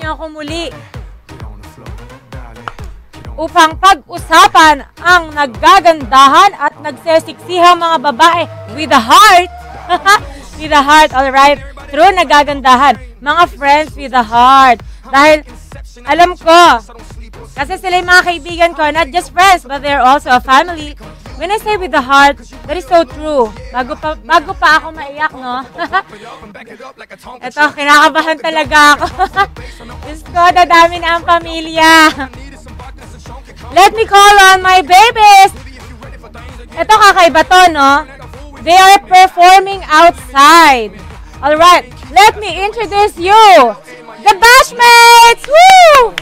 niyo ako muli upang pag-usapan ang naggagandahan at nagsesiksihang mga babae with a heart. With a heart, alright? True, nagagandahan. Mga friends with a heart. Dahil, alam ko, kasi sila yung mga kaibigan ko, not just friends, but they're also a family. When I say with the heart, that is so true. Bago pa ako maiyak, no? Ito, kinakabahan talaga ako. Diyos ko, dadami na ang pamilya. Let me call on my babies. Ito, kakaiba to, no? They are performing outside. Alright, let me introduce you. The Bashmates! Woo!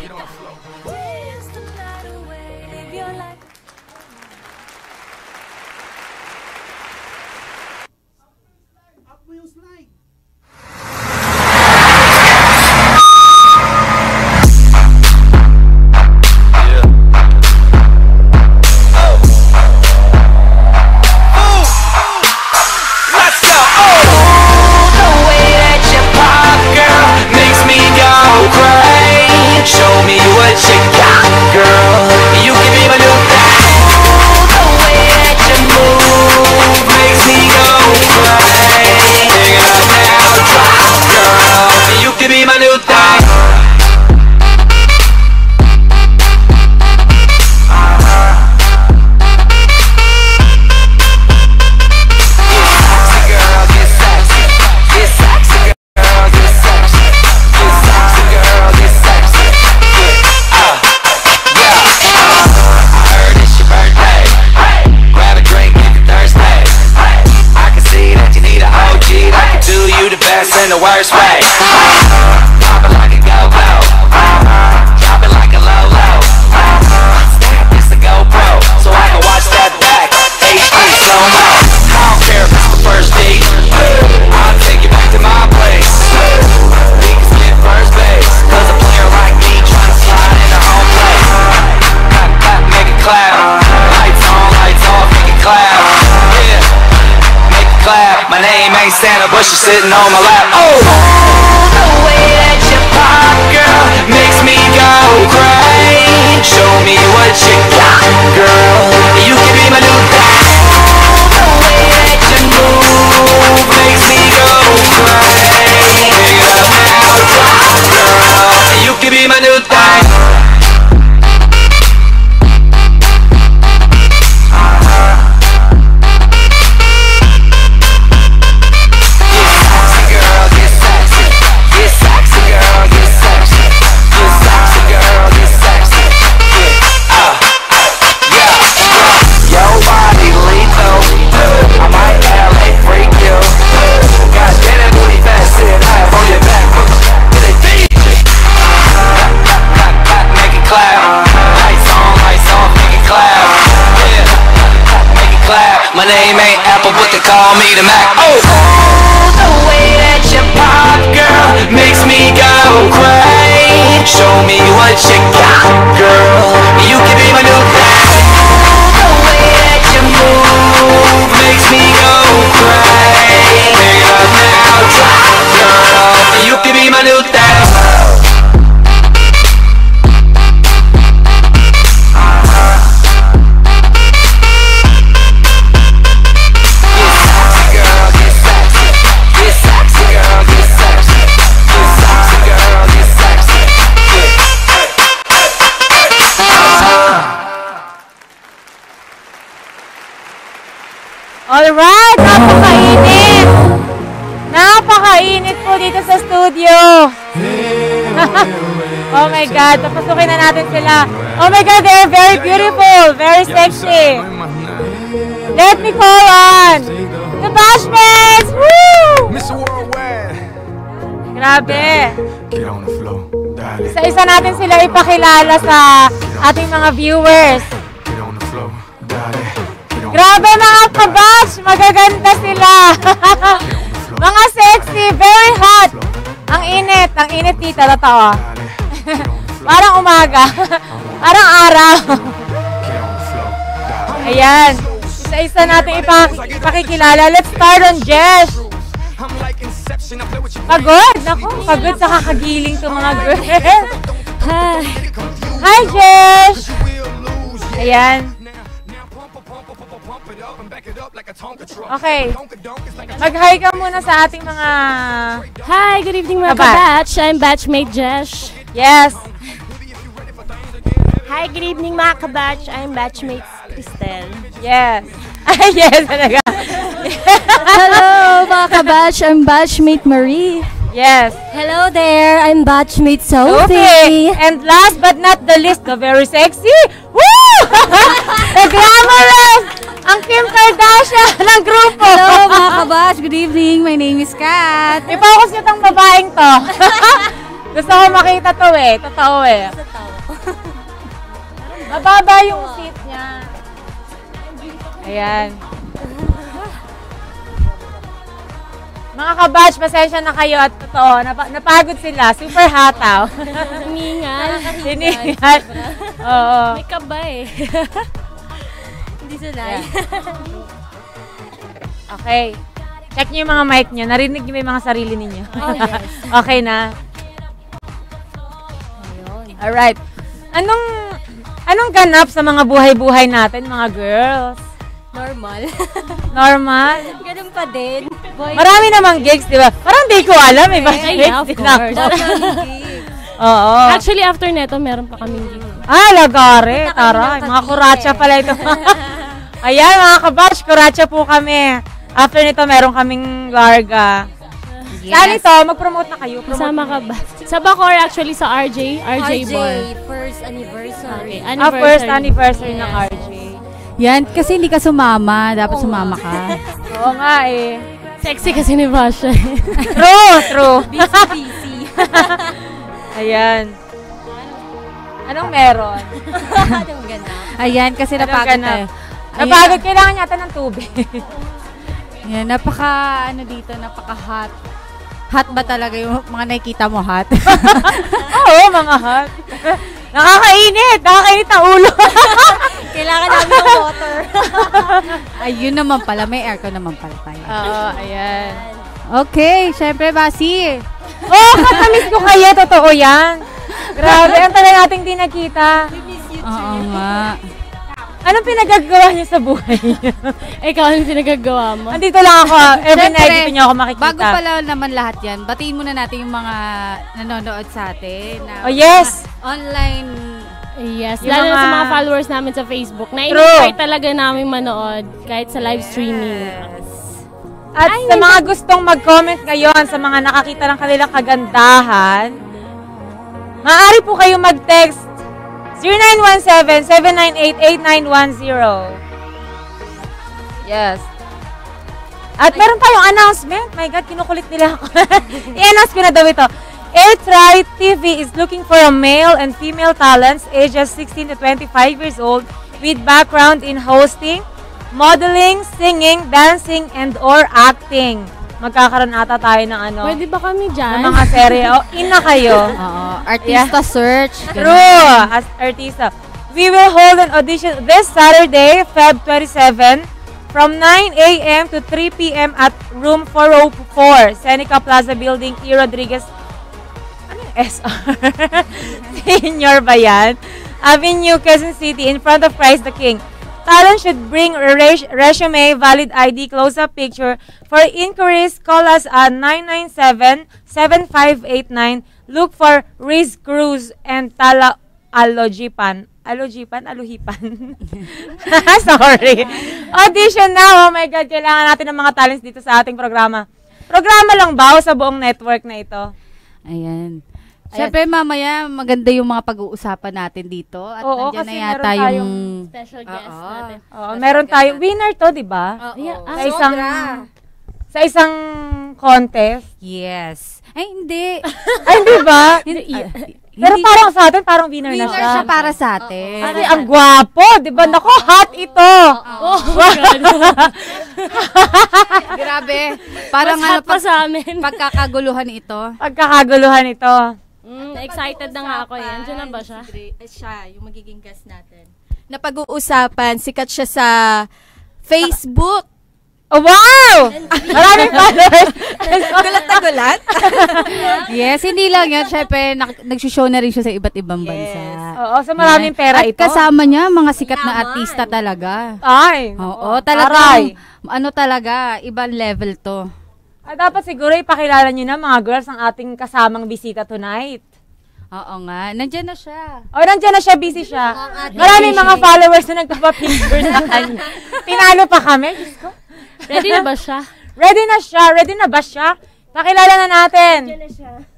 In the worst way. Drop it like a go-go. Drop it like a low-low. It's a GoPro, so I can watch that back. HD slow-mo. I don't care if it's the first date. I'll take you back to my place. We can skip first base, cause a player like me trying to slide into home plate. Make it clap. Lights on, lights off, make it clap. Yeah, make it clap. My name ain't Santa, but she's sitting on my lap. Oh, the way that you pop, girl, makes me go crazy. Show me what you got, girl. You can be my new thing. The way that you move makes me go crazy. Pick it up now, drop, girl. You can be my new thing. My name ain't Apple, but they call me the Mac. Oh, the way that you pop, girl, makes me go crazy. Show me what you got, girl. You can be my new thing. The way that you move makes me go crazy. Pick it up now, drop, girl. You can be my new thing. Alright, napakainit! Napakainit po dito sa studio. Oh my God, papasukin na natin sila. Oh my God, they're very beautiful, very sexy. Let me call on the Bashmates! Woo! Grabe. Isa-isa natin sila ipakilala sa ating mga viewers. Grabe mga kabash! Magaganda sila! Mga sexy, very hot! Ang init dito, totoo. Parang umaga. Parang araw. Ayan. Isa-isa natin ipakikilala. Let's start on Jess. Pagod! Naku, pagod sa kakagiling to mga girls. Hi, Jesh! Ayan. Okay. Mag-hi ka muna sa ating mga... Hi, good evening mga kabatch. I'm batchmate Jesh. Yes. Hi, good evening mga kabatch. I'm batchmate Cristel. Yes. Ay, yes, talaga. Hello mga kabatch. I'm batchmate Marie. Yes. Hello there. I'm batchmate Okay. Sophie. And last but not the least, the very sexy, woo! The glamorous, ang Kim Kardashian ng grupo. Hello mga kabatch, good evening. My name is Kat. I-focus nyo tong babaeng to. Gusto ko makita to eh. Totoo eh. Mababa yung seat niya. Ayan. Mga kabatch, pasensya na kayo at totoo. Napagod sila. Super hataw. Hiningal. Hiningal. Oo. May kaba eh. Hindi sanay. Okay. Check nyo yung mga mic nyo. Narinig nyo yung mga sarili ninyo. Oh, yes. Okay na. Alright. Anong ganap sa mga buhay-buhay natin, mga girls? Normal. Normal? Ganun pa din. Marami namang gigs, di ba? Parang di ko alam. Iba Yeah, of gigs din course. ako. Oo. Actually, after neto, meron pa kaming gig. Lagare. Taray. Mga kuratsa pala ito. Ayan, mga kabatch. Kuratsa po kami. After nito, meron kaming larga. Saan ito? Mag-promote na kayo. Kasama ka ba? Sa Bacoor, actually, sa RJ Bar. first anniversary. Okay, First anniversary ng RJ. Yan, kasi hindi ka sumama. Dapat sumama ka. Oo nga eh. Sexy kasi ni Basha. True. Busy. Ayan. Anong meron? Ayan, kasi Anong napagod ganap? tayo. Napagod, kailangan yata ng tubig. Yan, napaka-hot. Hot ba talaga yung mga nakikita mo hot? Oo, mga hot. Nakakainit ang ulo. Kailangan namin ng water. Ayun naman pala, may aircon naman pala tayo. Oo, ayan. Okay, syempre, Basi. Katamiss ko kayo, totoo yan. Grabe, ang tagal nating di nakita. Oo nga. Anong pinagagawa niyo sa buhay niyo? Ikaw, anong pinagagawa mo? Andito lang ako. Every night dito niyo ako makikita. Bago pala naman lahat yan, batiin muna natin yung mga nanonood sa atin. Na Oh, yes! Online. Yes, Yung lalo na sa mga- mga followers namin sa Facebook. Na-invite talaga namin manood kahit sa live streaming. At sa mga gustong mag-comment ngayon, sa mga nakakita ng kanilang kagandahan, maaari po kayo mag-text 0917-798-8910. Yes. At meron tayong announcement. My God, kinukulit nila ako. I-announce ko na daw ito. Airtry TV is looking for a male and female talents ages 16 to 25 years old with background in hosting, modeling, singing, dancing, and or acting. Magkakaroon ata tayo ng ano, Pwede ba kami ng dyan? mga serye. Ina kayo. Oo, artista search. True, as artista. We will hold an audition this Saturday, Feb 27, from 9 a.m. to 3 p.m. at room 404, Seneca Plaza Building, E. Rodriguez, SR, Senior ba yan? Avenue, Quezon City, in front of Christ the King. Talent should bring resume, valid ID, close-up picture. For inquiries, call us at 997-7589. Look for Riz Cruz and Tala Alojipan. Alojipan? Aluhipan. Sorry. Audition now. Oh my God, kailangan natin ng mga talents dito sa ating programa. Programa lang ba o sa buong network na ito? Ayan. Siyempre, mamaya, maganda yung mga pag-uusapan natin dito. At Oo, nandiyan kasi na yata meron yung... tayong- Special guest natin. Meron tayo. Winner to, di ba? Yeah, Sa isang contest. Yes. Ay, hindi. Ay, di ba? Pero Hindi parang sa atin, parang winner na winner siya. siya para sa atin. Kasi ang gwapo, di ba? Nako, hot ito. Oh my God. Grabe. Parang Mas hot pa sa amin. pagkakaguluhan ito. Pagkakaguluhan ito. Excited na nga ako eh. Andiyan na ba siya? Siya, yung magiging guest natin. Napag-uusapan, sikat siya sa Facebook. Oh, wow! Maraming followers. Gulat na gulat. Yes, hindi lang yan. Siyempre, nag-show na rin siya sa iba't ibang bansa. Oo, so maraming pera At ito. kasama niya, mga sikat na artista talaga. Ay. Oo, talagang, ano talaga, ibang level to. Dapat siguro ipakilala niyo na mga girls ang ating kasamang bisita tonight. Oo nga, nandyan na siya. O, nandiyan na siya, busy siya. Maraming mga followers na nagpapapicture sa kanya. Tinalo pa kami. Diyos ko. Ready na ba siya? Ready na siya. Ready na ba siya? Pakilala na natin.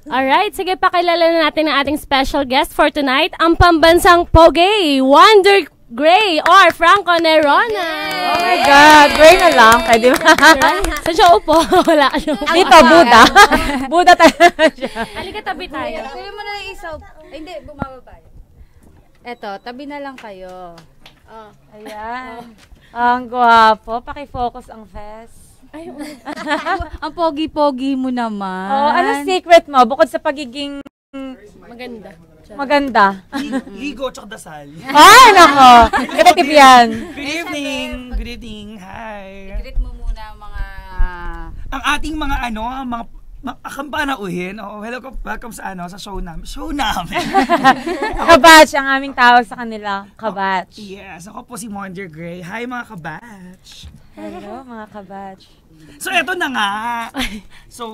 Alright, sige, pakilala na natin ang ating special guest for tonight, ang pambansang Pogi, Wonder Gray or Franco Nerona. Oh my God. Gray na lang. Pwede ba? Sa siya upo, wala ka siya upo. Dito, Buddha. Buddha talaga siya. Halika, tabi tayo. Kuya mo na lang isaw. Hindi, bumababa. Eto, tabi na lang kayo. Ayan. Ang gwapo. Paki-focus ang face. Ang pogi-pogi mo naman. Oh, ano secret mo? Bukod sa pagiging Maganda. maganda. Ligo tsaka dasal. Ay, nako. Effective yan. Good evening. Good evening. Hi. Greet mo muna ang mga... Ang ating mga mga akampanauhin. Oh, hello, welcome sa sa show namin. Show namin. Kabatch ang aming tawag sa kanila. Kabatch. Yes, ako po si Wonder Gray. Hi mga kabatch. Hello, mga kabatch. So eto na nga. So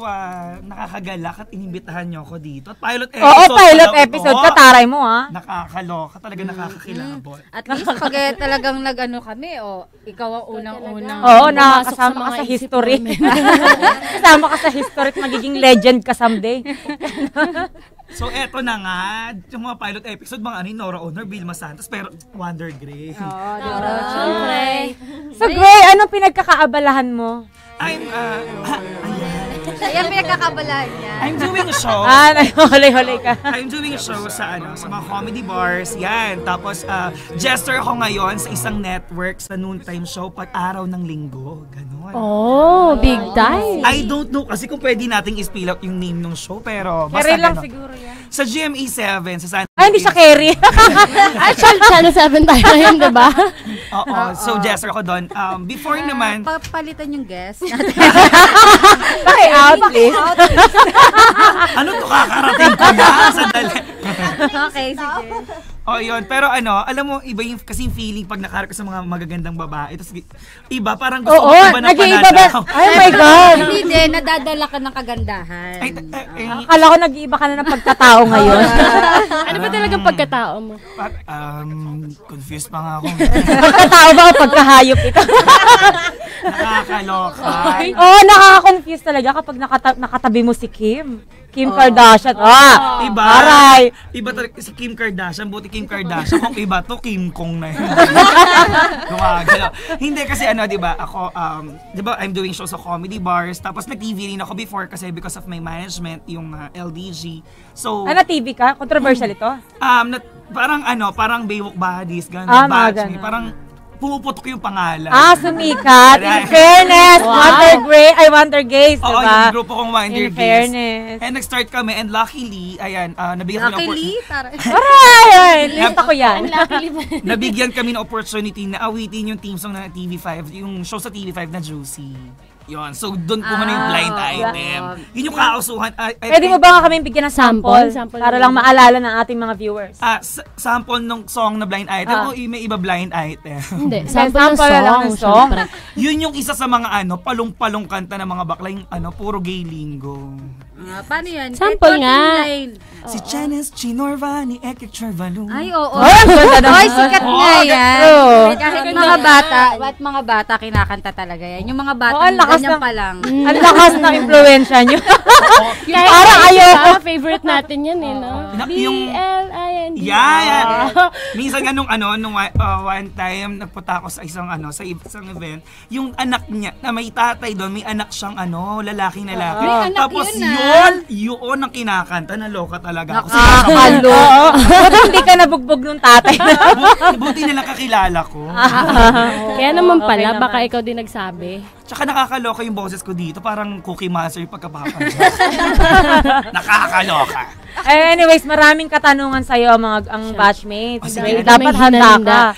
nakakagalak at inimbitahan niyo ako dito. At pilot episode. Oo, pilot pa daw episode. ito. Kataray mo, ha? Nakakaloka, talaga nakakakilabot. At least pag talagang nag-ano kami, ikaw ang unang-unang... Oo, Pumasok nakakasama sa ka mga sa isip history. Kasama ka sa history at magiging legend ka someday. So eto na nga, yung mga pilot episode, mga Nora Honor, Vilma Santos, pero Wonder Gray. Siyempre. So, Gray, anong pinagkakaabalahan mo? I'm, Ayan, pinagkakabalahan niya. I'm doing a show. Huli-huli ka. I'm doing a show sa sa mga comedy bars. Yan. Tapos jester ako ngayon sa isang network sa noontime show pag araw ng linggo. Ganon. Oh, big time. I don't know kasi kung pwede nating i-spill out yung name ng show pero basta Carry lang ganon. siguro yan. Sa GMA 7 sa San Ay, hindi siya carry. Actually, Channel 7 tayo ngayon, diba? Oo. So jester ako doon. Before naman Papalitan yung guest. Paki-out, please. ano to kakarating ko na sa dali. Okay, sige. Oh, yun. Pero alam mo, iba yung kasi yung feeling pag nakaharap ka sa mga magagandang babae. Tapos iba, parang gusto Oo, mo iba ng nag-iiba ba? pananaw. Ay, my God. Hindi din, nadadala ka ng kagandahan. Akala ko nag-iiba ka na ng pagkatao ngayon. Ano ba talagang pagkatao mo? Confused pa nga ako. Pagkatao ba o pagkahayop ito? Nakakaloka. Oo, nakaka-confuse talaga kapag nakatabi mo si Kim. Kim Kardashian. Iba. Aray. Iba talaga si Kim Kardashian. Buti Kim Kardashian. Kung iba to, Kim Kong na yun. Gumagalaw. Hindi kasi di ba, ako, di ba, I'm doing shows sa comedy bars. Tapos nag-TV rin ako before kasi because of my management, yung LDG. So, Ano, TV ka? Controversial ito? parang Baywalk Buddies, gano'n. Mga Batch me. ganun. Parang pumuputok yung pangalan. Sumikat. In fairness, Wonder Gays, Oo, diba? yung grupo kong Wonder In Gays. fairness. And nag-start kami and luckily, ayan, nabigyan kami Luckily, Aray! List ako yan. nabigyan kami ng opportunity na awitin yung team song ng TV5, yung show sa TV5 na Juicy. Yon. So, doon po yung blind item. Yun yung kausuhan. Pwede mo ba nga kami bigyan ng sample? Sample Para lang lang. maalala ng ating mga viewers. Sample ng song na blind item o may iba blind item? Hindi, Sample sample lang ng ng song. song. Yun yung isa sa mga palong-palong kanta ng mga bakla, yung puro gay lingo. Paano yan? Sample nga. Si Janice Chinorvani, Ekik Charvalu. Ay, oo. Ang ganda naman. Ay, sikat nga yan. True. Kahit mga bata, kinakanta talaga yan. Yung mga bata, ang lakas ganyan ng- pa lang. Ang lakas ng impluensya nyo. Kahit Parang isa, ayoko. Favorite natin yan no? Yung- B-L-I-N-D. Yeah. Minsan nga nung one time nagpunta ako sa isang isang event, yung anak niya na may tatay doon, may anak siyang lalaking lalaki. May anak Tapos yun ang kinakanta, naloka talaga ako. Halo. Buti hindi ka nabugbog nung tatay. Buti na lang kakilala ko. Kaya naman Okay pala, naman. baka ikaw din nagsabi. Tsaka nakakaloka yung boses ko dito, parang Cookie Monster yung pagkapapa. Nakakaloka. Anyways, maraming katanungan sa'yo ang batchmates. Oh, sige. Dapat May handa hinanda. ka.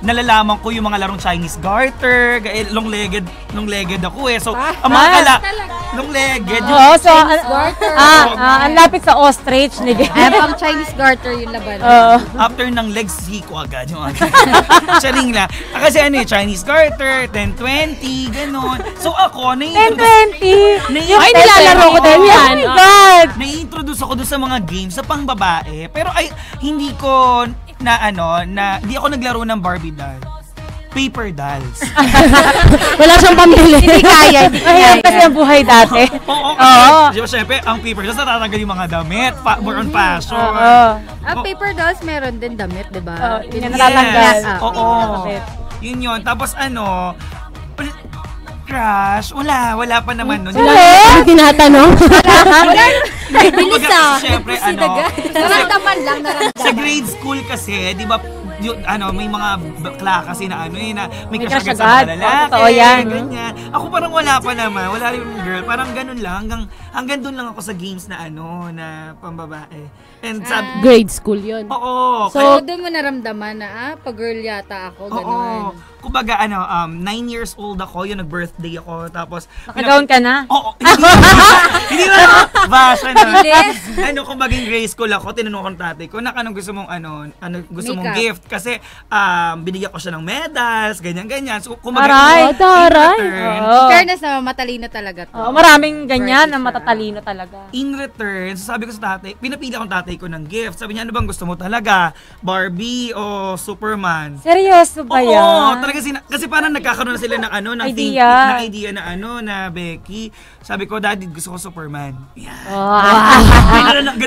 nalalaman ko yung mga larong Chinese garter, long-legged ako eh. So, ang mga long-legged. Oo, so, ang lapit sa ostrich ni Gay. Pang Chinese garter yung laban. After ng legs, siko agad yung agad. Charing lang. Kasi Chinese garter, 10-20, gano'n. So ako, 10-20? Ay, nilalaro ko din yan. Oh my God! Na-introduce ako doon sa mga games sa pang-babae. Pero hindi ko hindi ako naglaro ng Barbie doll. Paper dolls. Wala siyang pambili. Hindi kaya. Mahirap kasi ang buhay dati. Oo. Siyempre, ang paper dolls natatanggal yung mga damit. More on fashion. Paper dolls meron din damit, di ba? Yun yung natatanggal. Oo. Yun. Tapos crush? Wala pa naman nun. Wala tinatanong. Bilis Siyempre, Naramdaman lang. sa grade school kasi, di ba, may mga bakla kasi na na may crush agad sa mga lalaki. Totoo yan. Ganyan. Ako parang wala pa naman. Wala yung girl. Parang ganun lang. Hanggang doon lang ako sa games na na pambabae. And Grade school yun. Oo. So, doon mo naramdaman na, pag-girl yata ako, gano'n. Oo. Kumbaga, 9 years old ako, yun, nag-birthday ako, tapos... Nakagaon ka na? Oo. Hindi na basha na. Kumbaga, grade school ako, tinanong ko ng tatay ko, anong gusto mong, gusto mong gift? Kasi, binigyan ko siya ng medals, ganyan-ganyan. So, kumbaga, Fairness na matalino talaga to. Maraming ganyan na matatalino talaga. In return, sabi ko sa tatay, pinapili akong tatay ko ng gift. Sabi niya, ano bang gusto mo talaga? Barbie o Superman? Seryoso ba yan? Oo, talaga kasi parang nagkakaroon na sila ng idea na Becky. Sabi ko, Daddy, gusto ko Superman. Yan.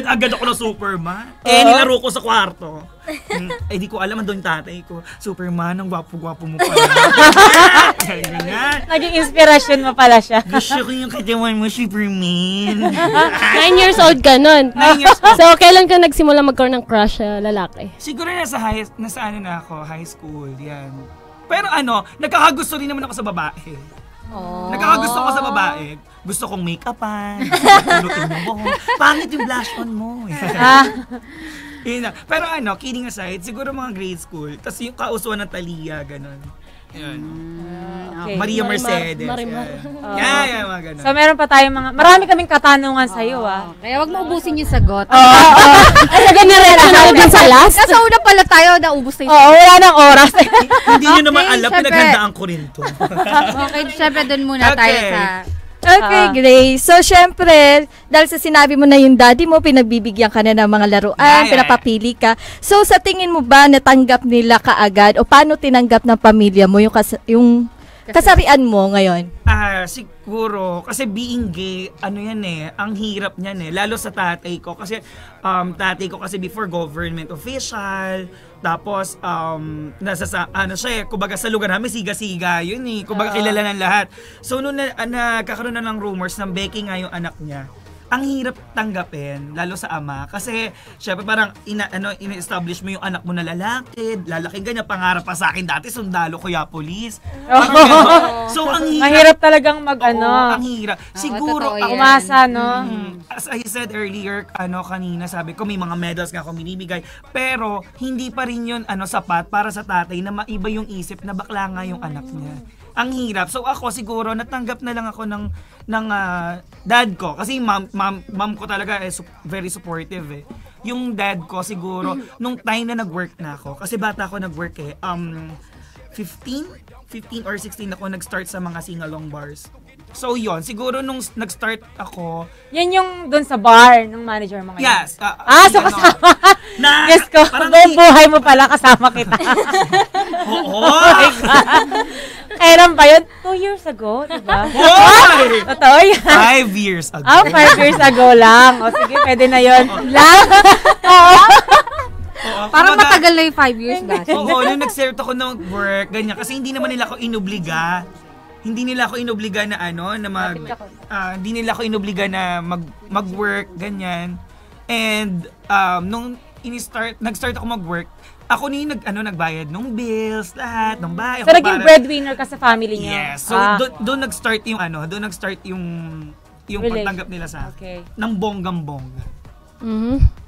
Agad ako ng Superman. Nilaro ko sa kwarto. Di ko alam, andun yung tatay ko. Superman, ang gwapo-gwapo mo pala. Naging inspirasyon mo pala siya. Gusto ko yung katawan mo, Superman. 9 years old ka nun. 9 years old. So, kailan ka nagsimula magkaroon ng crush sa lalaki? Siguro nasa high school, yan. Pero nagkakagusto rin naman ako sa babae. Nagkakagusto ako sa babae. Gusto kong make-upan, pulutin mo buhok. Pangit yung blush on mo. Pero kidding aside, siguro mga grade school, tas yung kausuan ng Thalia, gano'n. Okay. Maria Mercedes. Marimar. Mga gano'n. So, meron pa tayong marami kaming katanungan sa'yo, Kaya wag mo ubusin yung sagot. Ay, ganyan rin sa last? Nasa una pala tayo, naubos na yung Oo, wala nang oras. Hindi nyo naman alam, pinaghandaan ko rin to. Okay, syempre dun muna tayo sa... Okay, Grace. So, syempre, dahil sa sinabi mo na yung daddy mo, pinagbibigyan ka na ng mga laruan, pinapapili ka. So, sa tingin mo ba, natanggap nila kaagad? O paano tinanggap ng pamilya mo yung kasarian mo ngayon? Siguro, kasi being gay, ang hirap niyan lalo sa tatay ko. Kasi, tatay ko kasi before government official, tapos, kumbaga sa lugar namin, siga-siga yun kumbaga kilala ng lahat. So, nung nagkakaroon na ng rumors ng Becky nga yung anak niya, ang hirap tanggapin, lalo sa ama. Kasi, syempre parang, ina-establish mo yung anak mo na lalaki ganyan, pangarap pa sa akin dati, sundalo, kuya, police. So, ang hirap. Mahirap talagang ang hirap. Siguro, umasa, no? As I said earlier, kanina, sabi ko, may mga medals nga akong binibigay. Pero, hindi pa rin yun, sapat para sa tatay na maiba yung isip na bakla nga yung anak niya. Ang hirap. So ako siguro natanggap na lang ako ng dad ko kasi mom ko talaga very supportive Yung dad ko siguro nung time na nag-work na ako kasi bata ako nag-work 15 or 16 ako nag-start sa mga sing-along bars. So yon siguro nung nag-start ako. Yan yung doon sa bar ng manager mo ngayon? Yes. So kasama. Yes ko. Buong buhay mo pala kasama kita. Oo. Kailan ba yun? 2 years ago, diba? Totoo yan. 5 years ago. 5 years ago lang. O sige, pwede na yun. Parang matagal na yung 5 years dati. Oo, nung nag-start ako ng work, ganyan. Kasi hindi naman nila ako inobliga. Hindi nila ako inobliga na hindi nila ako inobliga na mag-work, ganyan. And nung nag-start ako mag-work, ako ni nagbayad ng bills, lahat, ng bahay. So naging breadwinner ka sa family niyo? Yes. So doon nag-start yung pagtanggap nila sa akin. Ng bonggang-bongga.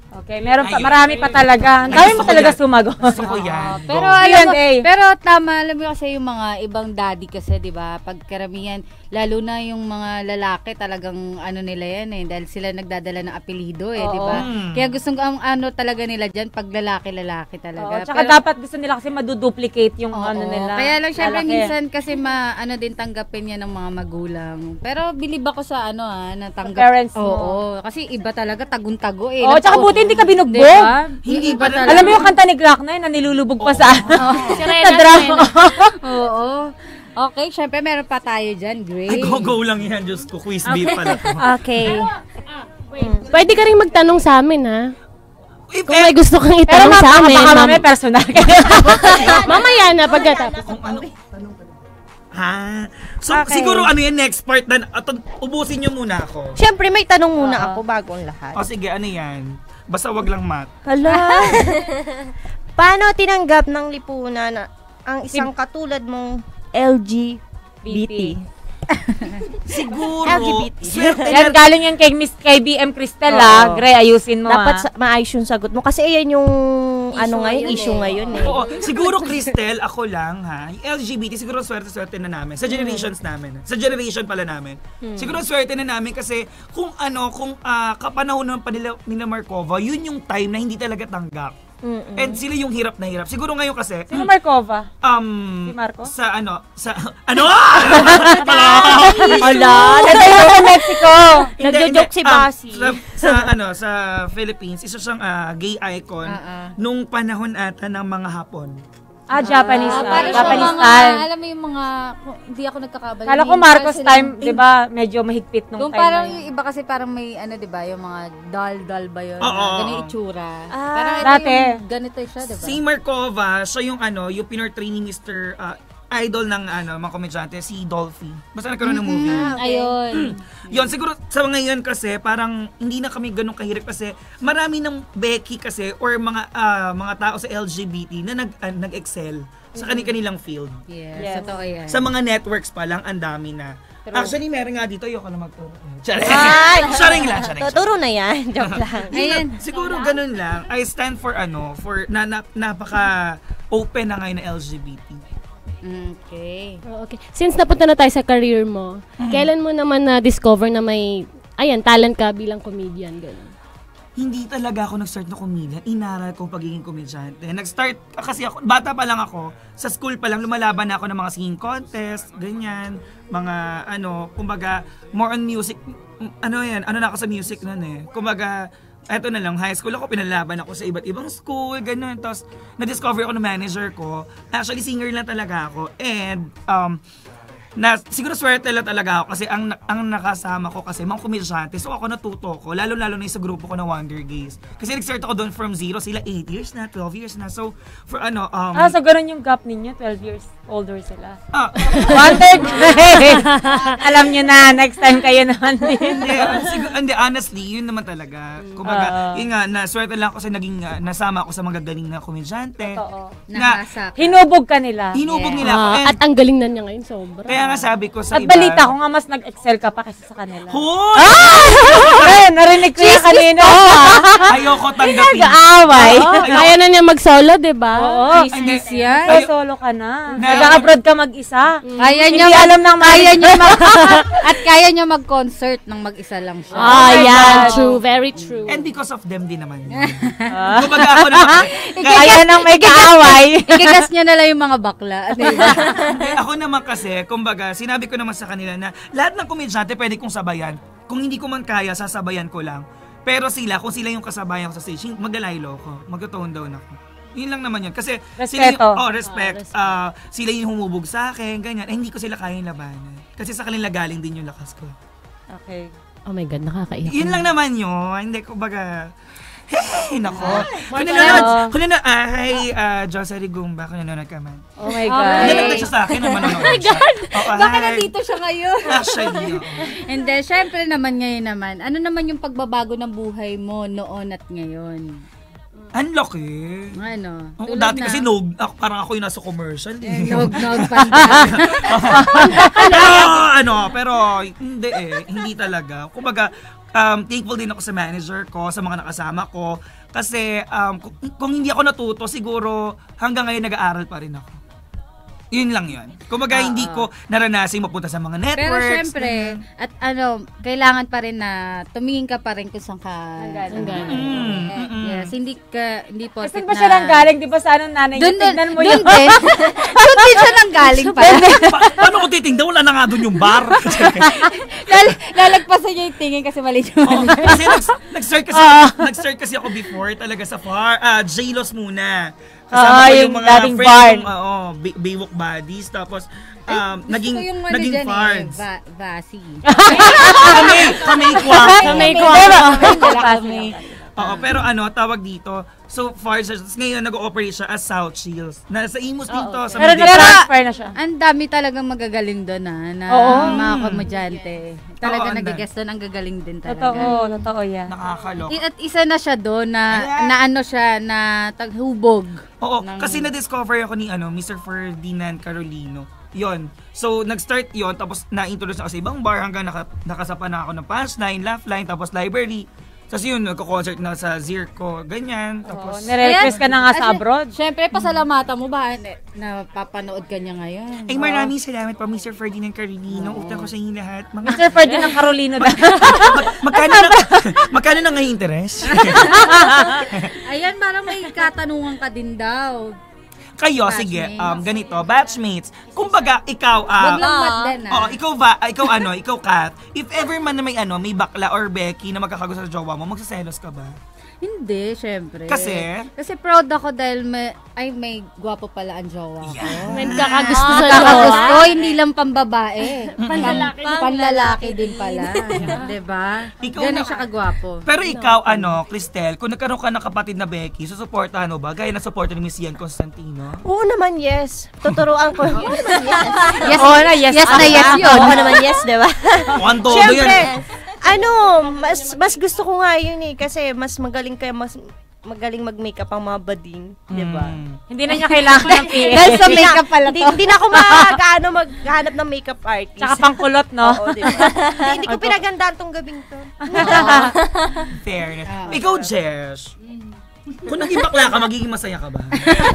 Okay, meron pa, Ayun. marami pa talaga. Ang dami mo Gusto ko talaga yan. sumagot. Gusto ko yan. Pero Go. alam mo, Q&A. pero tama, alam mo kasi yung mga ibang daddy kasi, 'di ba? Pag karamihan, lalo na yung mga lalaki, talagang ano nila yan eh, dahil sila nagdadala ng apelyido eh, 'di ba? Kaya gustong ang ano talaga nila diyan pag lalaki talaga. Oo, tsaka dapat gusto nila kasi maduduplicate yung ano nila. Kaya lang syempre lalaki. minsan kasi ano din tanggapin yan ng mga magulang. Pero bilib ako sa na tanggap. parents mo. Oo, kasi iba talaga tagun-tago eh. Oo, tsaka buti hindi ka binugbog. Diba? Hindi Iba pa talaga. Alam mo yung kanta ni Glock na yun, na nilulubog pa sa Sirena, drama. Oo. Okay, syempre meron pa tayo dyan, Gray. Ay, go lang yan. Diyos ko, quiz beat pala to. Okay. Pwede ka rin magtanong sa amin, ha? Kung may gusto kang Pero itanong sa amin. baka mamaya personal. Mamaya na pagkatapos. Kung ano, ha? So, Okay. siguro ano yan, next part na, ubusin nyo muna ako. Siyempre, may tanong muna ako bago ang lahat. O sige, ano yan? Basta wag lang mat. Hala! Paano tinanggap ng lipunan ang isang katulad mong LGBT? Siguro, LGBT. swerte Yan, na, galing yan kay BM Cristel, Oo. Gray, ayusin mo, Dapat maayos yung sagot mo. Kasi ayan yung issue ngayon eh. oo, siguro Cristel, ako lang ha, yung LGBT, siguro swerte-swerte na namin. Sa generations namin. Sa generation pala namin. Siguro swerte na namin kasi kung kapanahon naman pa nila Markova, yun yung time na hindi talaga tanggap. And sila yung hirap na hirap. Siguro ngayon kasi, Sino Markova? Si Marco? sa ano? Hala, natayo sa Mexico. Nagjo-joke si Basi. Sa Philippines, isa siyang gay icon nung panahon ata ng mga Hapon. Japanese. Para sa Japanese mga, time. alam mo yung mga, hindi ako nagkakabala. Kala ko Yung Marcos parang time, silang- di ba, medyo mahigpit nung Yung time parang na yun. yung iba kasi parang may di ba, yung mga doll ba yun? Oo. Ganun yung itsura. Parang ito dati. yung ganito siya, di ba? Si Markova, siya yung yung pinortray ni Mr. Idol ng mga komedyante, si Dolphy. Basta nagkaroon ng movie. Ayun. Yun, siguro sa ngayon kasi parang hindi na kami ganun kahirap kasi marami ng Becky kasi or mga tao sa LGBT na nag-excel sa kanilang field. Yes, totoo yan. Sa mga networks pa lang, ang dami na. Actually, meron nga dito, ayoko na magturo. Sharing lang. Tuturo na yan. Joke lang. Ayan. Siguro ganun lang. I stand for napaka-open na ngayon na LGBT. Okay. Okay. Since napunta na tayo sa career mo, kailan mo naman na-discover na may, talent ka bilang comedian? Ganun. Hindi talaga ako nag-start na comedian. Inaral ko pagiging komedyante. Nag-start kasi ako, bata pa lang ako, sa school pa lang, lumalaban na ako ng mga singing contest, ganyan, mga kumbaga, more on music. Ano na ako sa music nun eh. Kumbaga, eto na lang, high school ako, pinalaban ako sa iba't ibang school, ganun. Tapos, na-discover ako ng manager ko. Actually, singer lang talaga ako. And, siguro swerte lang talaga ako kasi ang nakasama ko kasi mga komedyante. So ako natuto ko, lalo-lalo na yung sa grupo ko na Wonder Gays. Kasi nag-start ako doon from zero, sila 8 years na, 12 years na. So, for so ganun yung gap ninyo, 12 years older sila. Wonder Gays! Alam nyo na, next time kayo naman din. hindi, honestly, yun naman talaga. Kumbaga, yun nga, swerte lang ako kasi naging, nasama ako sa mga galing na komedyante. Totoo. Nahasa ka. Hinubog ka nila. Hinubog nila ako. And, At ang galing na niya ngayon, sobra. kaya nga sabi ko sa At iba. balita ko nga, mas nag-excel ka pa kaysa sa kanila. Hoy! Narinig ko yan kanina. Ayoko tanggapin. Nag-aaway. Kaya na niya mag-solo, di ba? Oo. Business yan. Ay, solo ka na. Nag-abroad ka mag-isa. Kaya Hindi niya alam ng at kaya niya mag-concert nang mag-isa lang siya. Yan. True. Very true. And because of them din naman yun. Kumbaga ako naman. Kaya nang may kaaway. Ikigas niya na lang yung mga bakla. Diba? Ako naman kasi, kumbaga, sinabi ko naman sa kanila na lahat ng komedyante pwede kong sabayan. Kung hindi ko man kaya, sasabayan ko lang. Pero kung sila yung kasabayan ko sa stage, maglalaylo ko. Mag-tone down ako. Yun lang naman yun. Kasi sila yung, respect. Sila yung humubog sa akin, ganyan. Hindi ko sila kayang labanan. Kasi sa kanila galing din yung lakas ko. Okay. Oh my God, nakakaiyak. Yun lang naman yun. Hindi ko baga... Hey, nako. Kung nanonood, hi, Jocelyn Gumba, kung nanonood ka man. Oh my God. Nanonood siya sa akin, manonood siya. Bakit nandito siya ngayon? Actually, And then, syempre naman ngayon naman, ano naman yung pagbabago ng buhay mo noon at ngayon? Ang laki. Ano? Oo, Tulad dati na. kasi parang ako yung nasa commercial. Nog panda. pero hindi talaga. Kumbaga, thankful din ako sa manager ko, sa mga nakasama ko. Kasi kung hindi ako natuto, siguro hanggang ngayon nag-aaral pa rin ako. Yun lang yun. Kumbaga, hindi ko naranasin mapunta sa mga networks. Pero syempre, at kailangan pa rin na tumingin ka pa rin kung saan ka galing. Yes, hindi porket Saan ba siya nang galing? Di ba sa nanay niya? Tignan mo yun. Doon din siya nang galing pala. Paano ko titingnan? Wala na nga doon yung bar. Lalagpasan niya yung tingin kasi mali siya. Kasi nag-start kasi ako before talaga sa J-Los muna. Kasama ko yung mga dating friends kong Baywalk buddies. Tapos, naging farms. Vasi. Kami Oo, pero tawag dito. So, Farge, ngayon nag-ooperate siya as South Shields. Nasa Imus dito. Sa Pero nag-transfer na siya. Ang dami talagang magagaling doon na mga komedyante. Talaga nag-guest doon, ang gagaling din talaga. Totoo yan. Nakakalok. At isa na siya doon na taghubog. Oo, kasi na-discover ako ni Mr. Ferdinand Carolino. Yon. So, nag-start yon, tapos na-introduce ako sa ibang bar hanggang nakasapa na ako ng punchline, laugh line, tapos library. Tapos yun, nagko-concert na sa Zirco, ganyan. Tapos, nire-request ka na nga sa abroad. Siyempre, pasalamatan mo ba na papanood ka niya ngayon? Maraming salamat po, Mr. Ferdinand Carolino. Utang ko sa inyo lahat. Mr. Ferdinand Carolino Magkano na ngayon interest? Ayan, parang may katanungan ka din daw. Kayo, sige, ganito, batchmates. Kumbaga, ikaw, wag lang mat din, ikaw, Kat, if ever man na may bakla or Becky na magkakagusto sa jowa mo, magsaselos ka ba? Hindi, syempre. Kasi proud ako dahil may gwapo pala ang jowa ko. Yeah. May kakagusto sa Kakagusto, hindi lang pambabae. Panlalaki din pala. Diba? Ganun siya kagwapo. Pero ikaw, Cristel, kung nagkaroon ka ng kapatid na Becky, susuportahan mo ba? Gaya na supporter ni Miss Ian Constantino? Oo naman, yes. Tuturuan ko. Yes na yes yun. Oo naman, yes, diba? Mukhang todo Siyempre, yan. mas gusto ko nga yun kasi mas magaling mag-makeup ang mga bading, di ba? Hindi na niya kailangan ng PA. Dahil sa makeup pala to. Hindi na ako maghanap ng makeup artist. Tsaka pangkulot, no? Oo, di ba? Hindi ko pinagandaan tong gabing to. Fairness. Ikaw, Jess. Kung naging bakla ka, magiging masaya ka ba?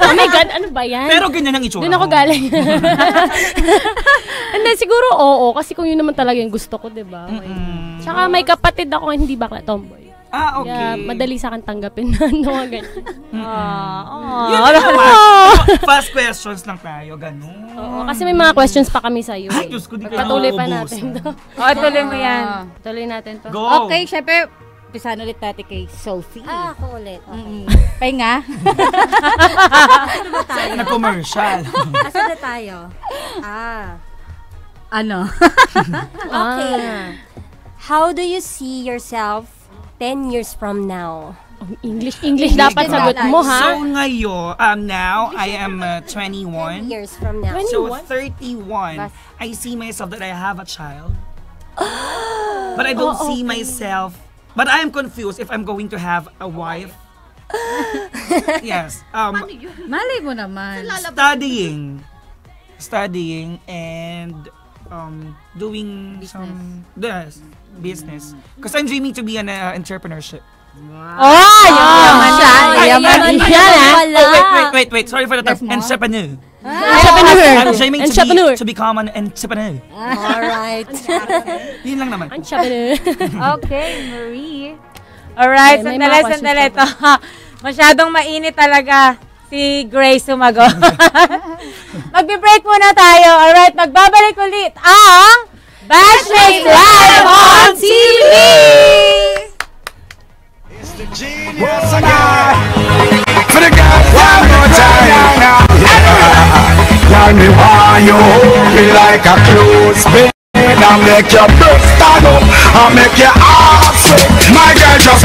Oh my God, ano ba yan? Pero ganyan ang itsura Doon ako galing. And then, siguro oo, kasi kung yun naman talaga yung gusto ko, diba? Tsaka may kapatid ako hindi bakla, tomboy. Okay. Kaya madali sa akin tanggapin na mga ganyan. Fast questions lang tayo, ganun. Oo, kasi may mga questions pa kami sa'yo. Ay, Diyos ko, di ka Patuloy pa nauubusan. natin to. Tuloy mo yan. Tuloy natin to. Go! Okay, syempre, pisan ulit natin kay Sophie. Ako ulit. Pahinga. Nag-commercial. Asa na tayo? Ano? Okay. How do you see yourself 10 years from now? English dapat sagot mo, ha? So ngayon, now, I am 21. 10 years from now. So 31, I see myself that I have a child. But I don't see myself, but I am confused if I'm going to have a wife. Yes. Malay mo naman. Studying and doing some business. Because I'm dreaming to be an entrepreneurship. Yaman siya. Yaman yan, Wait. Sorry for the term. Entrepreneur. Entrepreneur. I'm dreaming to become an entrepreneur. Alright. Yun lang naman. Entrepreneur. Okay, Marie. Alright, Okay, may mga sandali. questions Ito. Masyadong mainit talaga si Grace sumagot. Magbe-break muna tayo. Alright, magbabalik ulit ang Batchmates Live on TV! It's the genius again. For the girls, one more time now. Tell me why you hold me like a clothespin. I make your breast stand up, I make your ass sweat. My girl just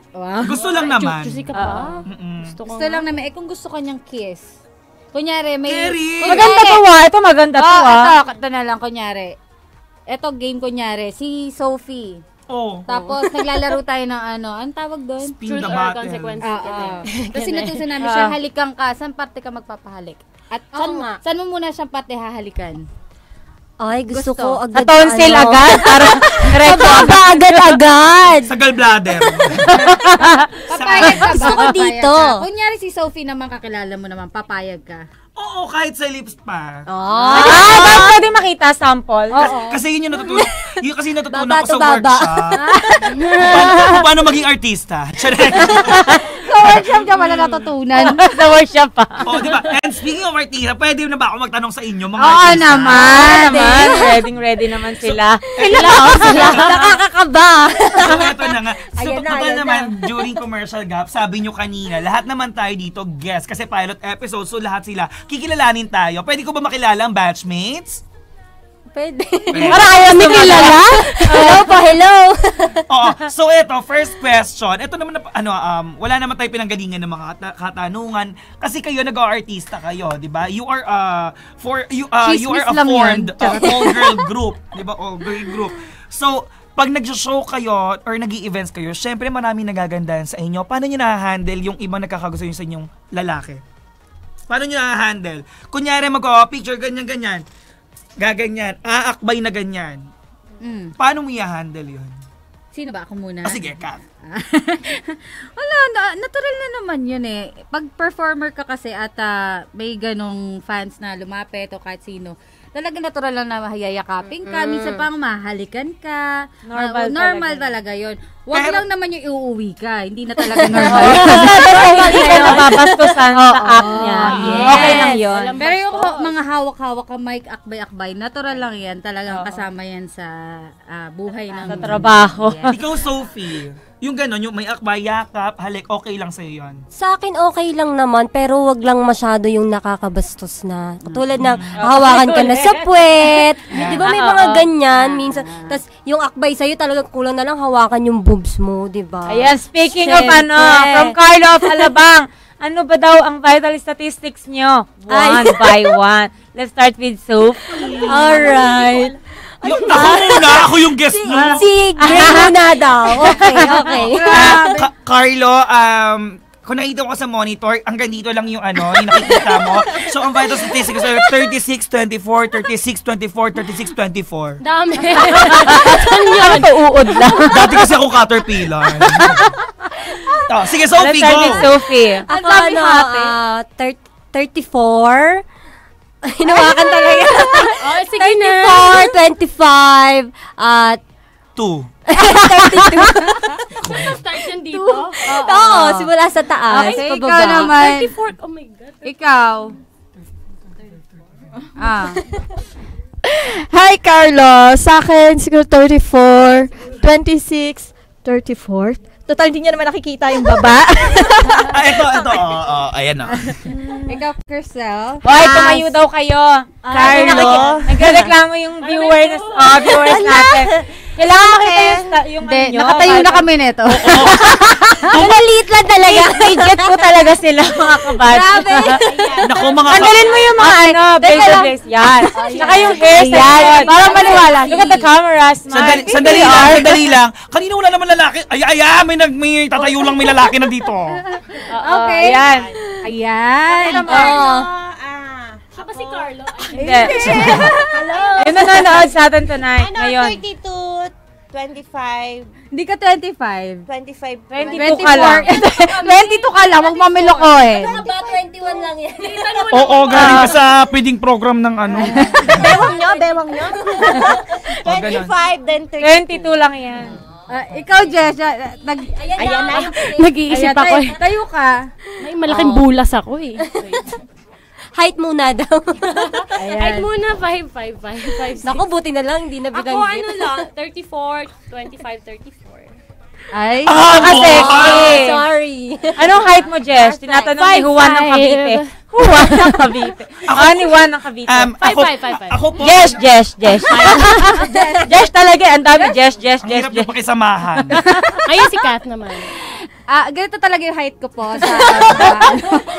Wow. Gusto lang naman. Juicy ka pa. Gusto lang naman. Kung gusto kanyang kiss. Kunyari, may... Kerry! Maganda to ito maganda to Ito na lang, kunyari. Ito, game kunyari. Si Sophie. Tapos, naglalaro tayo ng anong tawag doon? Spin Truth the or bottle. consequence. Tapos sinutusan namin siya, halikan ka. Saan parte ka magpapahalik? At saan mo muna siyang parte hahalikan? Ay, gusto ko agad. Sa tonsil agad? Para agad-agad. Sa gallbladder. Papayag ka ba? Gusto ko dito. Kunyari si Sophie naman, kakilala mo naman, papayag ka. Oo, kahit sa lips pa. Bakit pwede makita sample? Kasi yun yung natutunan. Yun kasi natutunan Baba ko sa to baba. workshop. Kung paano maging artista. Sa workshop ka pala natutunan. Sa workshop pa. Di ba? And speaking of artista, pwede na ba ako magtanong sa inyo, mga Oo artista? naman. Ready ready naman sila. Nakakakaba. So, ito na nga. So, Ayan na, total ayan naman, during commercial gap, sabi nyo kanina, lahat naman tayo dito, guest, kasi pilot episode, so lahat sila, kikilalanin tayo. Pwede ko ba makilala ang batchmates? Pwede. Para ayaw ni kilala? Hello po, hello. Oo. So, ito, first question. Ito naman, wala naman tayo pinanggalingan ng mga katanungan. Kasi kayo, nag-artista kayo, di ba? You are you are a formed all-girl group. Di ba? All-girl group. So, pag nag-show kayo or nag-i-events kayo, syempre maraming nagagandahan sa inyo. Paano nyo na-handle yung ibang nagkakagusto nyo sa inyong lalaki? Paano nyo na-handle? Kunyari, mag-picture, ganyan-ganyan. Gaganyan. Aakbay na ganyan. Paano mo i-handle yun? Sino ba? Ako muna? Sige, Kat. Wala, natural na naman yun eh. Pag performer ka kasi at may ganong fans na lumapit o kahit sino, talaga natural lang na mahayayakapin ka. Minsan pang mahalikan ka. Normal talaga yun. Huwag lang naman yung iuuwi ka. Hindi na talaga normal. Hindi ka nababastusan sa act niya. Okay lang yun. Pero yung mga hawak-hawak ka, mic, akbay-akbay, natural lang yan. Talagang kasama yan sa buhay ng... Sa trabaho. Ikaw, Sophie, yung gano'n, yung may akbay, yakap, halik, okay lang sa'yo yun? Sa akin okay lang naman, pero wag lang masyado yung nakakabastos na. Katulad ng hawakan ka na sa puwet. Di ba may mga ganyan minsan. Tapos yung akbay sa'yo talagang kulang na lang hawakan yung boobs mo, di ba? Ayan, speaking Siyempre. of from Carlo of Alabang, ano ba daw ang vital statistics nyo? One by one. Let's start with Sophie. Alright. Ako yung guest mo. Si Gray muna daw. Okay. Carlo, kung nakita ko sa monitor, hanggang dito lang yung yung nakikita mo. So, ang vital statistics are 36-24, 36-24, 36-24. Dami. Ano to, uod lang. Dati kasi ako caterpillar. Sige, Sophie, Let's start go! with Sophie. Ako 34. Hinawakan talaga. Sige na. 34, 25, at 2. Start yan dito. oo, simula sa taas, Okay, pababa. ikaw naman. 34. Oh my God. Ikaw. Hi, Carlo. Sa akin, siguro 34, 26, 34. Total, hindi niya naman nakikita yung baba. Ito. Ayan na. Ikaw, Crystal. Boy, tumayo daw kayo. Carlo. Nagreklamo yung viewers natin. Kailangan makita yung Hindi, nyo. nakatayo na kami nito. Maliit lang talaga. Legit po talaga sila, mga kabad. Grabe. Naku, mga Tanggalin mo yung mga base. Yan. Saka yung hair yan. Para maniwala. Look at the camera, smile. Sandali lang. Kanina wala naman lalaki. May tatayo lang may lalaki na dito. Okay. Yan. Ayan. Siya ba si Carlo? Hindi. Yung nanonood sa atin tonight. Ngayon. 32, 25, Hindi ka 25. 25, 22 ka lang. 22 ka lang, wag mamiloko eh. Ba, 21 lang yan. Oo, galing ka sa feeding program ng bewang nyo. 25, then 32. 22 lang yan. Ikaw, Jess, Ayan na. Nag-iisip ako eh. Tayo ka. May malaking bulas ako eh. Height muna daw. Height muna, 5'5". Naku, buti na lang, hindi na Ako binanggit. lang, 34, 25, 34. Ay. Sexy. Sorry. Anong height mo, Jess? Tinatanong ni Juan ng Cavite. Juan ng Cavite. Ni Juan ng Cavite. 5'5". Ako po. Jess. Jess talaga. Ang dami. Jess. Ang hirap na pakisamahan. Ayun si Kat naman. Ganito talaga yung height ko po.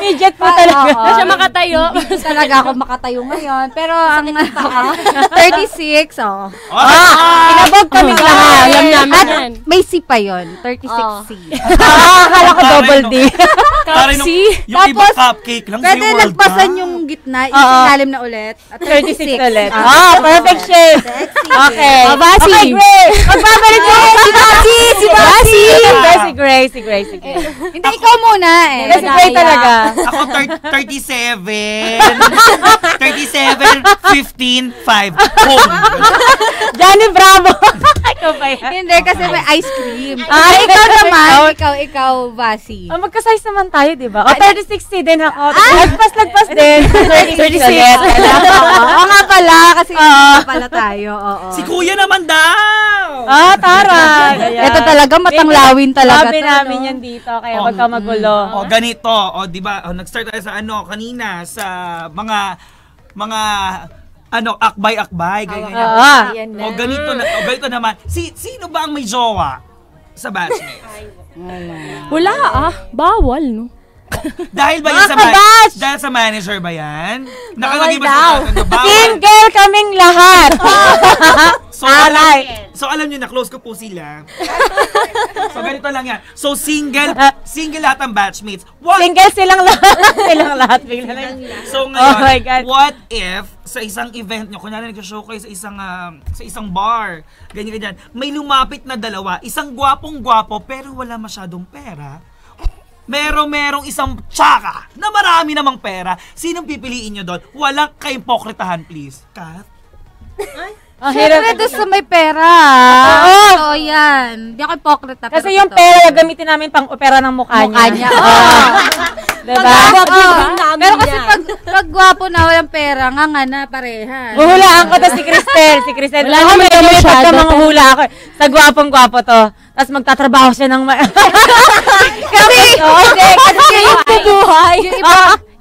Midget po talaga. Siya makatayo. Hindi talaga ako makatayo ngayon. Pero ang 36, Inabog kaming lahat. Alam namin At yan. may C pa yun. 36C. Akala ko double D. Parang yung iba cupcake lang Pwede sa'yo, lagpasan yung gitna, yung sinalim na ulit. At 36 ulit. Perfect shape. Okay. Basi. Okay, great. Magbabalik ko. Si Basi. Si Gray. Hindi, ikaw muna eh. Si Gray talaga. Ako 37. 37, 15, 5. Home. Johnny Bravo. Ikaw ba yan? Hindi, kasi may ice cream. Ikaw naman. Ikaw, Basi. Magka-size naman tayo, di ba? 36 din ako. Lagpas din. 36 ulit. Oo nga pala, kasi pala tayo. Oo. Si Kuya naman daw. Tara. Ito talaga, matanglawin talaga. Sabi namin yan dito, kaya wag ka magulo. Ganito. Di ba? Nag-start tayo sa kanina, sa mga akbay-akbay. Ganyan. Ganito naman. Sino ba ang may jowa sa batchmates? Wala bawal, no? Dahil ba yun dahil sa manager ba yan? Nakalagay ba sa bawal? Single kaming lahat. So alam niyo na, close ko po sila. So ganito lang yan. So single lahat ang batchmates. Single silang lahat. Bigla lang. So ngayon, what if sa isang event nyo, kunyari nag-show kayo sa isang bar, ganyan, may lumapit na dalawa, isang gwapong-gwapo pero wala masyadong pera. Merong isang tsaka na marami namang pera. Sinong pipiliin nyo doon? Walang kaipokritahan, please. Kat? Siyempre, doon sa may pera. Oo, yan. Hindi ako hipokrita. Kasi yung pera, gamitin namin pang opera ng mukha niya. Diba? Pero kasi pag gwapo na, walang pera, nga na, pareha. Huhulaan ko to si Cristel. Wala naman yung pagka mga hula ako. Sa gwapong-gwapo to. Tapos magtatrabaho siya ng kasi yung bubuhay.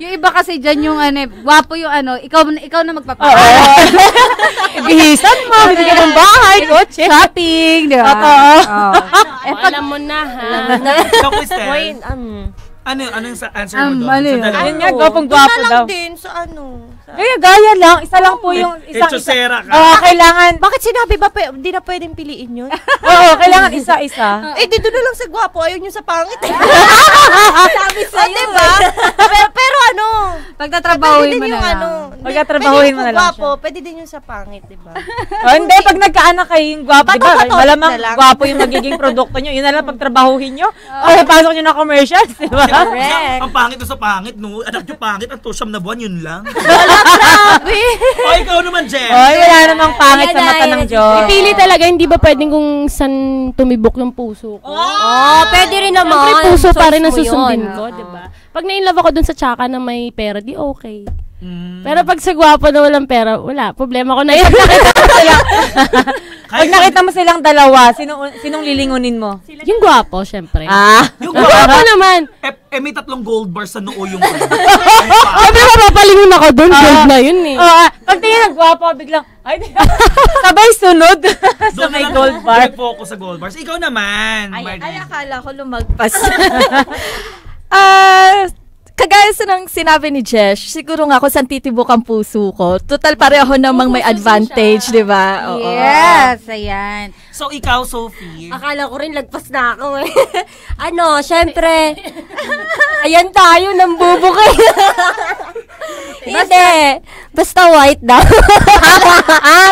Yung iba kasi dyan yung gwapo yung ikaw na magpapakain. Ibihisan mo, bibigyan ng bahay, kotse. Shopping, di ba? Alam mo na, ha? Ikaw, Cristel. Ano yung answer mo doon? Ayun nga, gwapong-gwapo daw. lang din sa Gaya lang. Isa lang po yung isang Echosera ka. Kailangan. Bakit sinabi ba di na pwedeng piliin yun? Kailangan isa-isa. Dito na lang sa gwapo, ayaw nyo sa pangit. Sabi sa'yo, diba? pero pagtatrabahuin mo na lang. Pagtatrabahuin mo na lang gwapo, pwede din yung sa pangit, diba? Hindi, pag nagkaanak kayo yung gwapo, diba? Malamang na lang. gwapo yung magiging produkto nyo. Yun na lang pagtrabahuhin nyo. O, pasok nyo na commercials, diba? Correct. Ang pangit na sa pangit, no? Anak nyo pangit, ang tusyam na buwan, yun lang. Ikaw naman, Jen. Wala namang pangit sa mata ng Diyos. Pipili talaga, hindi ba pwedeng kung saan tumibok yung puso ko? Pwede rin naman. Siyempre, puso pa rin ang Choice mo susundin yun. ko, diba? Pag na-inlove ako dun sa tsaka na may pera, di okay. Pero pag sa gwapo na walang pera, wala. Problema ko na yun. Pag nakita mo silang dalawa, sinong lilingunin mo? Yung gwapo, syempre. Yung Gwapo naman. may 3 gold bars sa noo yung Sabi mapapalingon ako dun. Gold na yun eh. Pag tingin ng gwapo, biglang, sabay sunod sa may gold bar. Focus sa gold bars. Ikaw naman, Ay, akala ko lumagpas. Kagaya sa nang sinabi ni Jesh, siguro nga kung saan titibok ang puso ko. Total pareho namang may advantage, di ba? Yes, ayan. So, ikaw, Sophie. Akala ko rin lagpas na ako eh. Syempre, ayan tayo, nambubukay. Hindi. Basta white daw.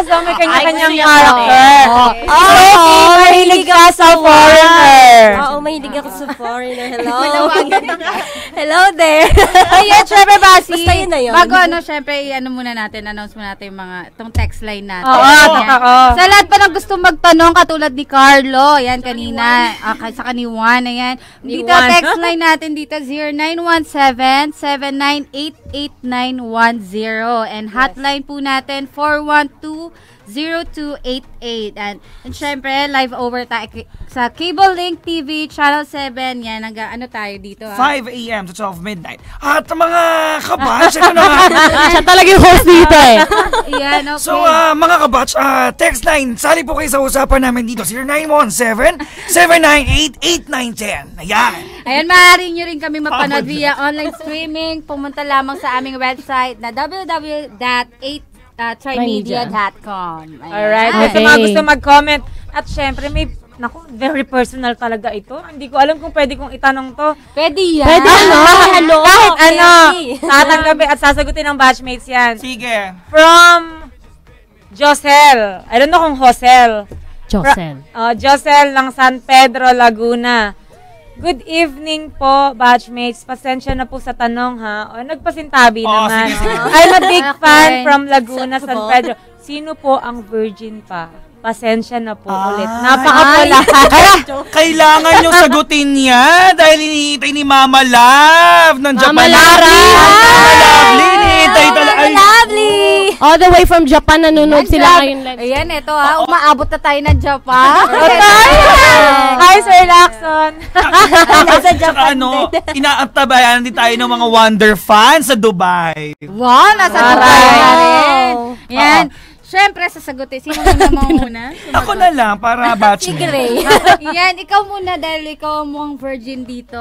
So may kanya-kanyang character. Mahilig ka sa foreigner. Oo, mahilig ako sa foreigner. Hello. Hello there. Ayan, syempre, Basi. Basta yun na yun. Bago syempre, announce muna natin yung itong text line natin. Sa lahat pa ng gusto magtanong, katulad ni Carlo, ayan, kanina, sa kaniwan, ayan. Dito, text line natin dito, 0917-798-8910. And hotline po natin, 0288. And syempre, live over tayo sa Cable Link TV, Channel 7. Yan, ano tayo dito. 5 a.m. to 12 midnight. At mga kabatch, ito na nga. Siya talaga yung host dito eh. Yan, okay. So, mga kabatch, text line, sali po kayo sa usapan namin dito. 0917-798-8910. Ayan. Ayan, maaari nyo rin kami mapanood via online streaming. Pumunta lamang sa aming website na www.trymedia.com. Alright. Okay. Sa mga gusto mag-comment. At syempre, very personal talaga ito. Hindi ko alam kung pwede kong itanong to. Pwede yan. Pwede ano? Kahit ano. Tatanggapin at sasagutin ng batchmates yan. Sige. From Josel. I don't know kung Josel. Josel ng San Pedro, Laguna. Good evening po, batchmates. Pasensya na po sa tanong, ha? O, nagpasintabi naman. Sige. I'm a big fan from Laguna, San Pedro. Sino po ang virgin pa? Pasensya na po ulit. Napakapula. Kailangan yung sagutin niya dahil iniintay ni Mama Love ng Japan. Mama Lara! Mama Lovely! Iniintay talaga. Lovely! All the way from Japan, nanonood sila ngayon. Ayan, ito umaabot na tayo ng Japan. Hi, Sir Lacson. Nasa Tsaka Japan inaantabayan din tayo ng mga Wonder fans sa Dubai. Wow, nasa Dubai na rin. Yan. Siyempre, sasagutin. Sino muna? Ako na lang para batch mo. Yan, ikaw muna dahil ikaw ang virgin dito.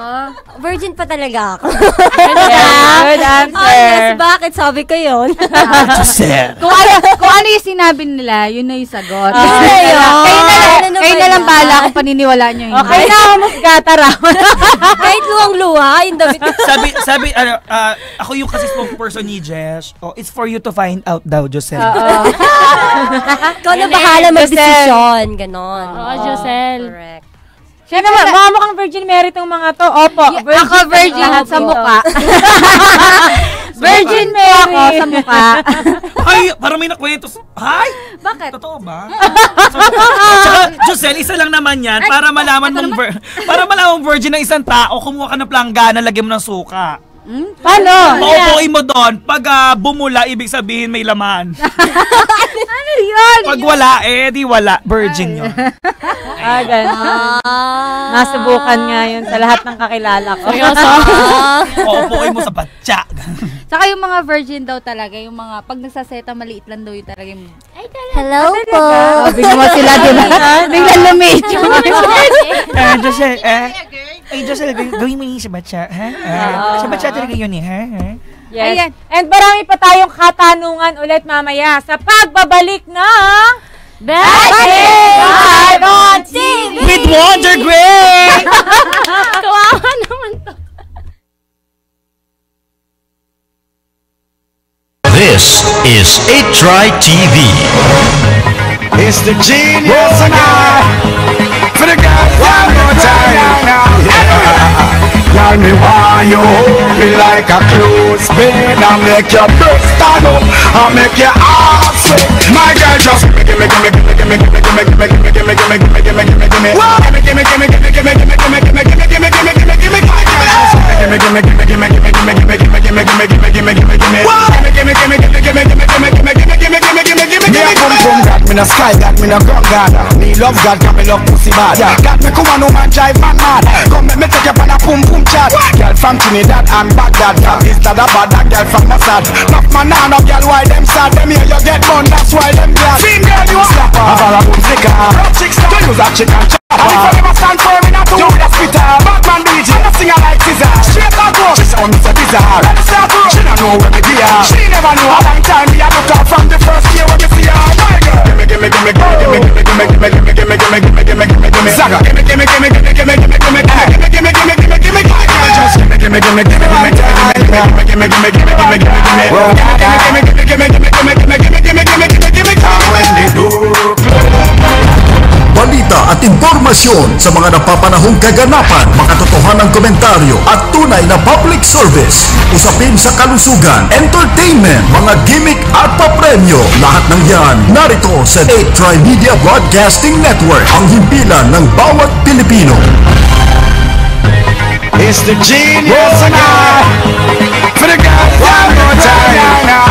Virgin pa talaga ako. Good answer. Oh yes, bakit? Sabi ko yun. Kung ano yung sinabi nila, yun na yung sagot. Kayo na lang bahala kung paniniwalaan nyo yun. Okay na, humusgata raw. Kahit luwang-luwa, yung damit. sabi, ako yung kasi spokesperson ni Jesh. Oh, it's for you to find out daw, Josel. Ikaw na bahala mag-desisyon. Ganon. Oo, Josel. Correct. Siya naman, mga mukhang virgin merit itong mga to. Opo, virgin. Ako virgin sa mukha. Virgin merit. Ako sa mukha. Ay, parang may nakwento. Hi? Bakit? Totoo ba? Tsaka, Josel, isa lang naman yan para malaman mong virgin ng isang tao, kumuha ka ng planggana, lagyan mo ng suka. Paano? Paupuin mo doon. Pag bumula, ibig sabihin may laman. Ano yun? Pag wala, di wala. Virgin yun. Ganun. Nasubukan nga yun sa lahat ng kakilala ko. Paupuin mo sa batya. Saka yung mga virgin daw talaga, yung mga, pag nagsaseta, maliit lang daw yung talaga yung... Hello po. Bigla mo sila din. Biglang lumidyo. Josel, gawin mo yung sa batya, ha? Sa batya talaga yun ha? Yes. Ayan. And marami pa tayong katanungan ulit mamaya sa pagbabalik ng Batchmates Live on TV With Wonder Gray! Kawawa naman to. This is 8Try TV. It's the genius and I. For the guys one more time now. Tell me why you hold me like a clothespin. I make your breath stand up, I make your heart swing. My girl just gimme. Me no sky, got me no gun God. Me love God, got me love pussy bad. Got me come on, no man drive man mad. Come me take you on a pum pum chat. Girl from Trinidad and Baghdad. Is that a bad girl from Mossad? Knock man down, no girl why them sad? Them here you get bun, that's why them glad. Same girl you a slapper, a ball of boom flicker. Rock chicks down, you use a chicken chopper. And if I never stand for me, not to do with a spitter. Batman DJ, and a singer like Scissor. Straight out go, she sound me so bizarre. Let's start go, she don't know where me gear. She never know how long time me a look out from the first year when me see her. My girl, gimme. Zaga, gimme. Balita at impormasyon sa mga napapanahong kaganapan, makatotohanang komentaryo at tunay na public service. Usapin sa kalusugan, entertainment, mga gimmick at papremyo. Lahat ng yan narito sa 8Try Media Broadcasting Network, ang himpilan ng bawat Pilipino. It's the genius and I. For the guys one more time now.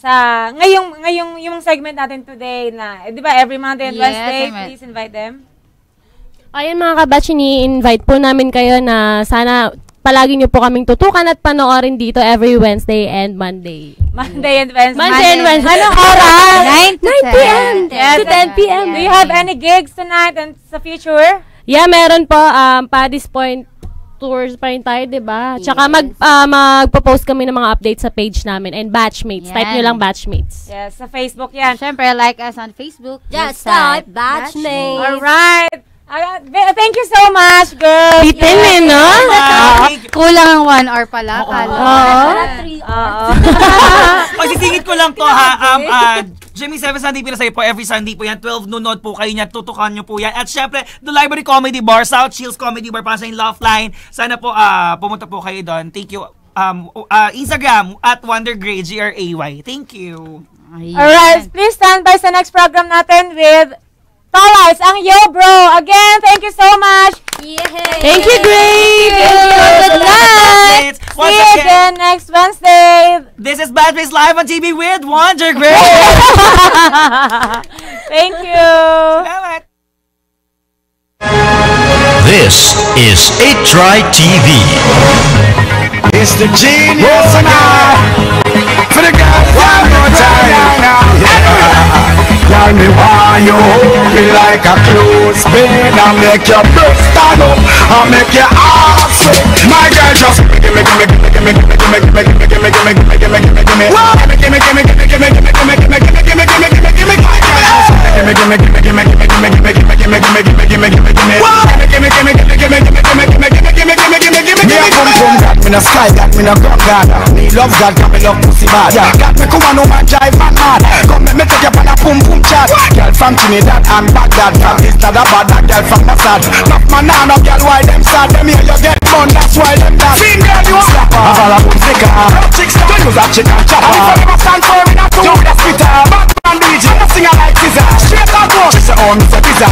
ngayong yung segment natin today na, di ba, every Monday and Wednesday, please invite them. Ayun mga kabatch, ini-invite po namin kayo na sana palagi nyo po kaming tutukan at panoorin dito every Wednesday and Monday. Monday and Wednesday. Monday and Wednesday. Anong oras? 9 p.m. to 10 p.m. Do you have any gigs tonight and sa future? Yeah, meron po. Paddy's Point tours pa rin tayo, diba? Tsaka magpo-post kami ng mga updates sa page namin and batchmates. Type nyo lang batchmates. Yes, sa Facebook yan. Siyempre, like us on Facebook. Just type batchmates. Alright. Thank you so much, girl. Bitin no? Kulang ang 1 hour pala. Pagsisingit ko lang to ha. Jimmy 7 Sunday Pinasay po. Every Sunday po yan. 12 noon po kayo niya. Tutukan nyo po yan. At syempre, The Library Comedy Bar, South Shields Comedy Bar, para sa Love Line. Sana po pumunta po kayo doon. Thank you. Instagram at WonderGray, GRAY. Thank you. Alright, please stand by sa next program natin with Tolites, ang Yo Bro. Again, thank you so much. Thank you, Gray. Good night. See you again next Wednesday. This is Batchmates Live on TV with WonderGray. Thank you. Salamat. This is 8Try TV. It's the genius tonight. For the guys, one more time. Tell me why you hold me like a clothespin. I make your breath stand up, I make your ass sweat. My girl just gimme. Me a boom boom got me no sky, got me no gun god. Me love God, got me love pussy bad. Got me come on no man drive man mad. Come me take you on a boom boom chat. Girl from Trinidad and Baghdad, from Eastern Abad, that girl from Mossad. Knock man now, no girl why them sad. Them here you get fun, that's why them that. Same girl you slap her, all a boom flicker. Chicks don't use a chicken chopper. And if I never stand for me, not to the spitter. Batman DJ, I sing a like Tizar. Straight out, she say oh me say Tizar.